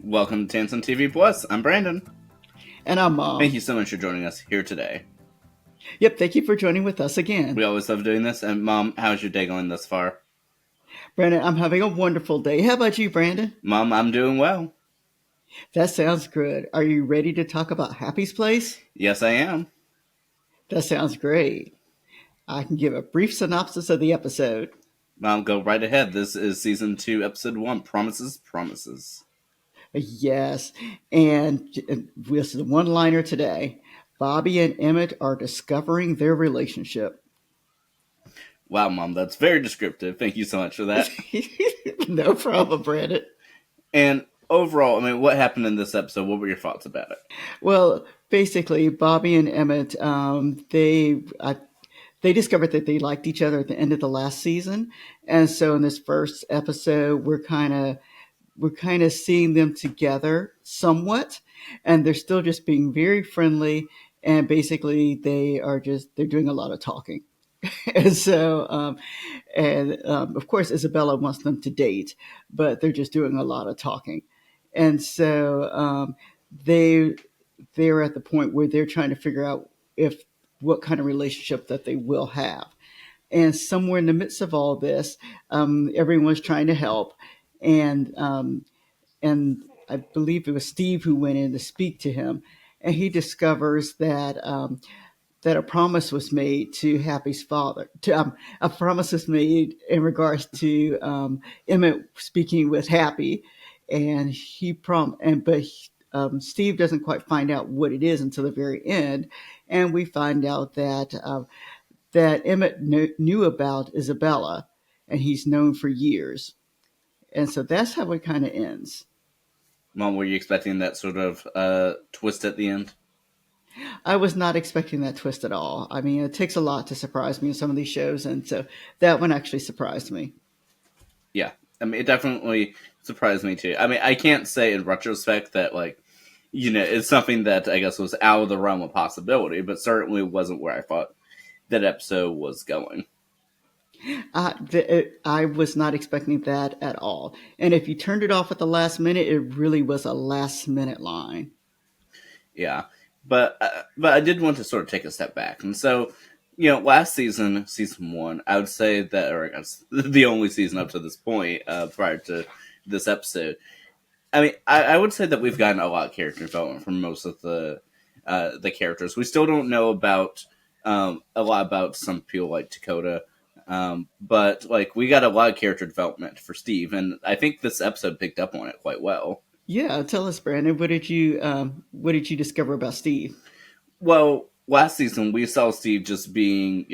Welcome to Tansson TV Plus. I'm Brandon. And I'm Mom. Thank you so much for joining us here today. Yep, thank you for joining with us again. We always love doing this. And Mom, how's your day going thus far? Brandon, I'm having a wonderful day. How about you, Brandon? Mom, I'm doing well. That sounds good. Are you ready to talk about Happy's Place? Yes, I am. That sounds great. I can give a brief synopsis of the episode. Mom, go right ahead. This is Season 2, Episode 1, Promises, Promises. Yes, and this is the one-liner today. Bobby and Emmett are discovering their relationship. Wow, Mom, that's very descriptive. Thank you so much for that. No problem, Brandon. And overall, what happened in this episode? What were your thoughts about it? Well, basically, Bobby and Emmett, they discovered that they liked each other at the end of the last season, and so in this first episode, we're kind of seeing them together somewhat, and they're still just being very friendly, and basically they're doing a lot of talking. And so, of course, Isabella wants them to date, but they're just doing a lot of talking. And so they they're at the point where they're trying to figure out if what kind of relationship that they will have. And somewhere in the midst of all this, everyone's trying to help, and and I believe it was Steve who went in to speak to him, and he discovers that a promise was made to Happy's father. A promise was made in regards to Emmett speaking with Happy, and Steve doesn't quite find out what it is until the very end, and we find out that Emmett knew about Isabella, and he's known for years, and so that's how it kind of ends. Mom, were you expecting that sort of twist at the end? I was not expecting that twist at all. I mean, it takes a lot to surprise me in some of these shows, and so that one actually surprised me. Yeah. It definitely surprised me too. I can't say in retrospect that, it's something that I guess was out of the realm of possibility, but certainly wasn't where I thought that episode was going. I was not expecting that at all. And if you turned it off at the last minute, it really was a last minute line. Yeah. But I did want to sort of take a step back. And so, last season 1, I would say that, or I guess the only season up to this point, prior to this episode, I would say that we've gotten a lot of character development from most of the characters. We still don't know about a lot about some people like Dakota, but we got a lot of character development for Steve, and I think this episode picked up on it quite well. Yeah, tell us, Brandon. What did you discover about Steve? Well, last season we saw Steve just being,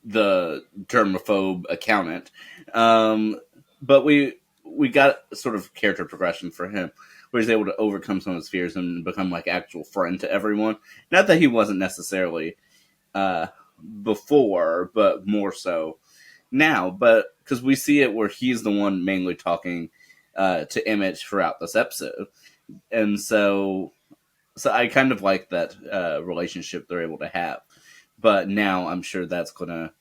the germaphobe accountant, but we got sort of character progression for him, where he's able to overcome some of his fears and become actual friend to everyone. Not that he wasn't necessarily before, but more so now. But because we see it where he's the one mainly talking to Emmett throughout this episode, and so I kind of like that relationship they're able to have. But now I'm sure that's gonna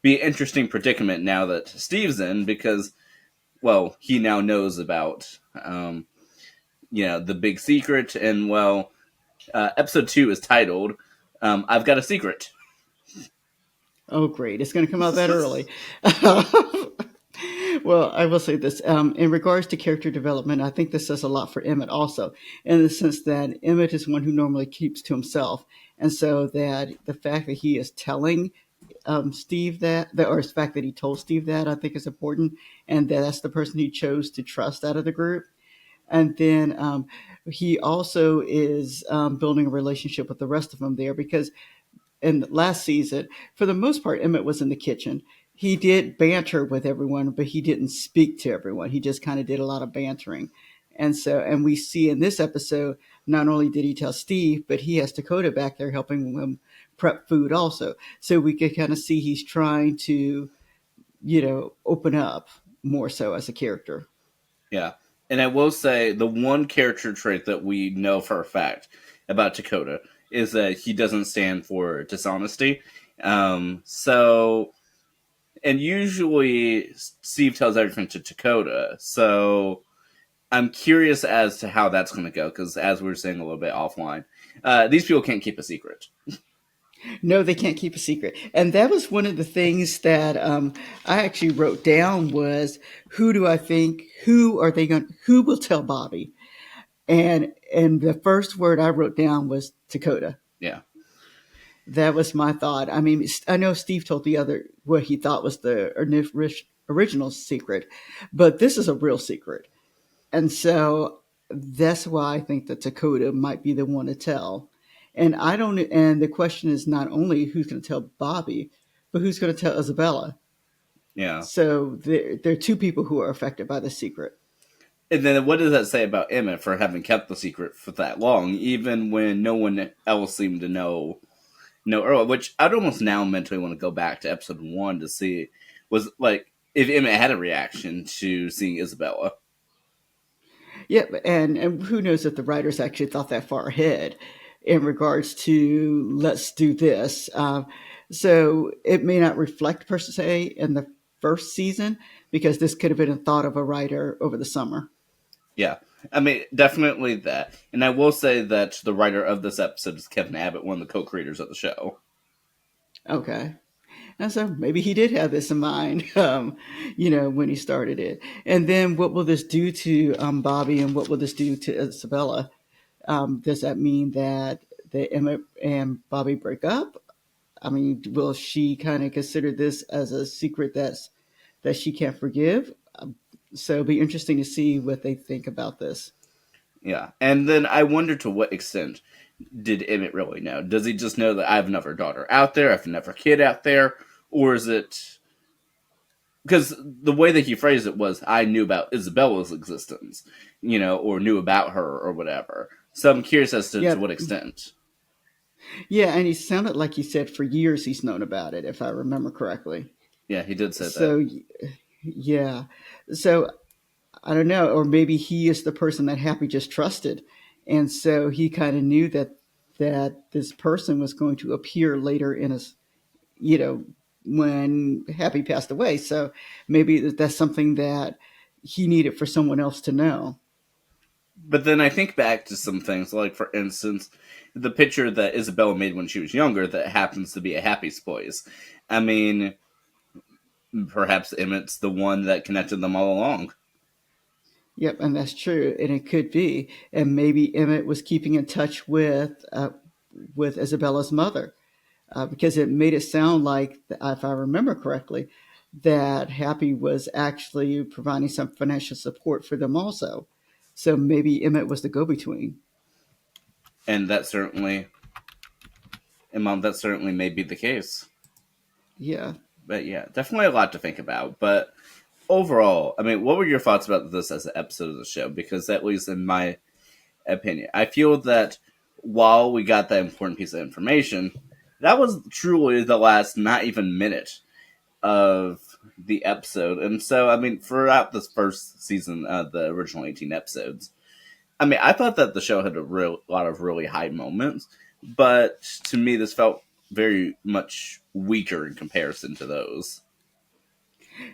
be an interesting predicament now that Steve's in, because, well, he now knows about the big secret, and episode 2 is titled "I've Got a Secret." Oh, great! It's going to come out that early. Well, I will say this. In regards to character development, I think this says a lot for Emmett also, in the sense that Emmett is one who normally keeps to himself. And so that the fact that he is telling Steve or the fact that he told Steve that, I think is important. And that's the person he chose to trust out of the group. And then he also is building a relationship with the rest of them there, because in last season, for the most part, Emmett was in the kitchen. He did banter with everyone, but he didn't speak to everyone. He just kind of did a lot of bantering. And we see in this episode, not only did he tell Steve, but he has Dakota back there helping him prep food also. So we could kind of see he's trying to, open up more so as a character. Yeah. And I will say the one character trait that we know for a fact about Dakota is that he doesn't stand for dishonesty. And usually Steve tells everything to Dakota. So I'm curious as to how that's going to go because, as we were saying a little bit offline, these people can't keep a secret. No, they can't keep a secret. And that was one of the things that I actually wrote down was who do I think, who are they going, who will tell Bobby? And the first word I wrote down was Dakota. Yeah, That was my thought. I mean, I know Steve told the other what he thought was the original secret, but this is a real secret. And so that's why I think that Dakota might be the one to tell. And I don't, and the question is not only who's going to tell Bobby, but who's going to tell Isabella. yeah. So there are two people who are affected by the secret. And then what does that say about Emmett for having kept the secret for that long, even when no one else seemed to know earlier? Which I'd almost now mentally want to go back to episode 1 to see was like if Emmett had a reaction to seeing Isabella. Yep, and who knows if the writers actually thought that far ahead in regards to let's do this. So it may not reflect per se in the first season because this could have been a thought of a writer over the summer. Yeah. I mean, definitely that. And I will say that the writer of this episode is Kevin Abbott, one of the co-creators of the show. Okay. And so maybe he did have this in mind, when he started it. And then what will this do to Bobby and what will this do to Isabella? Does that mean that Emma and Bobby break up? I mean, will she kind of consider this as a secret that she can't forgive? So it'll be interesting to see what they think about this. Yeah. And then I wonder to what extent did Emmett really know? Does he just know that I have another daughter out there, I have another kid out there? Or is it because the way that he phrased it was I knew about Isabella's existence, or knew about her or whatever. So I'm curious as to Yeah, what extent. yeah, and he sounded like he said for years he's known about it, if I remember correctly. Yeah, he did say that. So yeah, so I don't know, or maybe he is the person that Happy just trusted, and so he kind of knew that this person was going to appear later in his, you know, when Happy passed away. So maybe that's something that he needed for someone else to know. But then I think back to some things, like, for instance, the picture that Isabella made when she was younger that happens to be a Happy's place. I mean, perhaps Emmett's the one that connected them all along. Yep, and that's true, and it could be, and maybe Emmett was keeping in touch with Isabella's mother because it made it sound like, if I remember correctly, that Happy was actually providing some financial support for them also. So maybe Emmett was the go-between. And that certainly, and Mom, that certainly may be the case. Yeah. But yeah, definitely a lot to think about. But overall, I mean, what were your thoughts about this as an episode of the show? Because at least in my opinion, I feel that while we got that important piece of information, that was truly the last not even minute of the episode. And so, I mean, throughout this first season of the original 18 episodes, I mean, I thought that the show had a lot of really high moments, but to me, this felt very much weaker in comparison to those.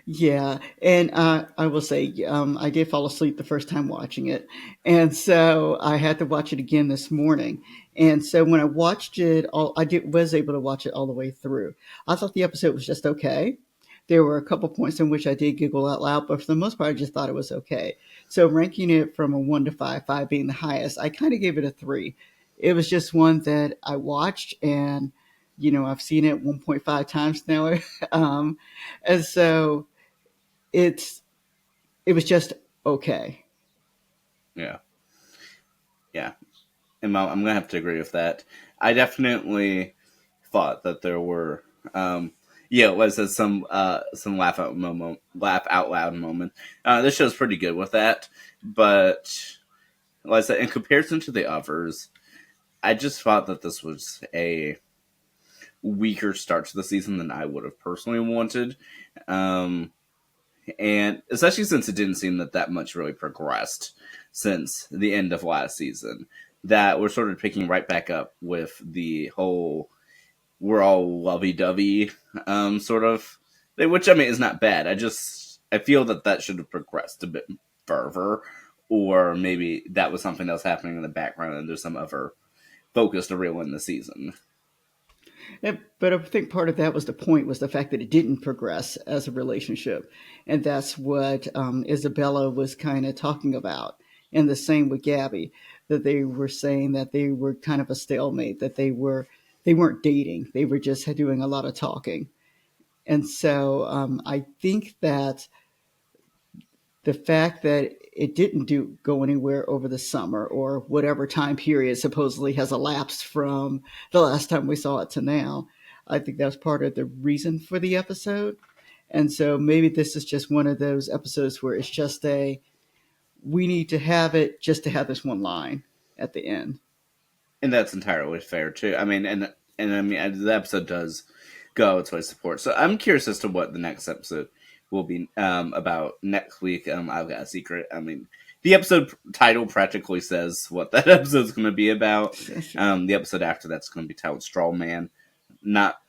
Yeah, and I will say I did fall asleep the first time watching it, and so I had to watch it again this morning. And so when I watched it, was able to watch it all the way through. I thought the episode was just okay. There were a couple points in which I did giggle out loud, but for the most part, I just thought it was okay. So ranking it from a 1 to 5, 5 being the highest, I kind of gave it a 3. It was just one that I watched, and I've seen it 1.5 times now. um, and so it's it was just okay. Yeah, yeah. And I'm going to have to agree with that. I definitely thought that there were, yeah, it was some laugh out loud moment. This show's pretty good with that, but like I said, in comparison to the others, I just thought that this was a weaker start to the season than I would have personally wanted. Um, and especially since it didn't seem that much really progressed since the end of last season. That we're sort of picking right back up with the whole we're all lovey dovey sort of thing, which I mean is not bad. I feel that should have progressed a bit further, or maybe that was something that was happening in the background and there's some other focus to reel in the season. But I think part of that was the point was the fact that it didn't progress as a relationship, and that's what Isabella was kind of talking about. And the same with Gabby, that they were saying that they were kind of a stalemate, that they weren't dating, they were just doing a lot of talking. And so I think that the fact that it didn't go anywhere over the summer or whatever time period supposedly has elapsed from the last time we saw it to now, I think that's part of the reason for the episode. And so maybe this is just one of those episodes where it's just we need to have it just to have this one line at the end. And that's entirely fair too. I mean, and I mean, the episode does go its way to support. So I'm curious as to what the next episode will be about next week. I've got a secret. I mean, the episode title practically says what that episode's going to be about. The episode after that's going to be titled Straw Man. Not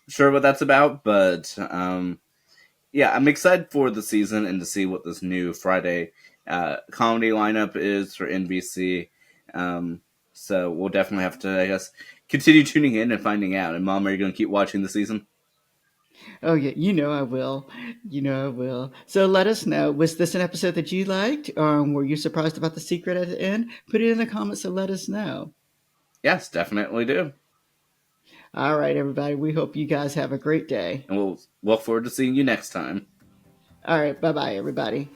sure what that's about, but yeah, I'm excited for the season and to see what this new Friday comedy lineup is for NBC. Um, so we'll definitely have to, I guess, continue tuning in and finding out. And Mom, are you going to keep watching the season? Oh yeah, you know I will. You know I will. So let us know. Was this an episode that you liked? Were you surprised about the secret at the end? Put it in the comments and let us know. Yes, definitely do. All right, everybody. We hope you guys have a great day. And we'll look forward to seeing you next time. All right. Bye bye, everybody.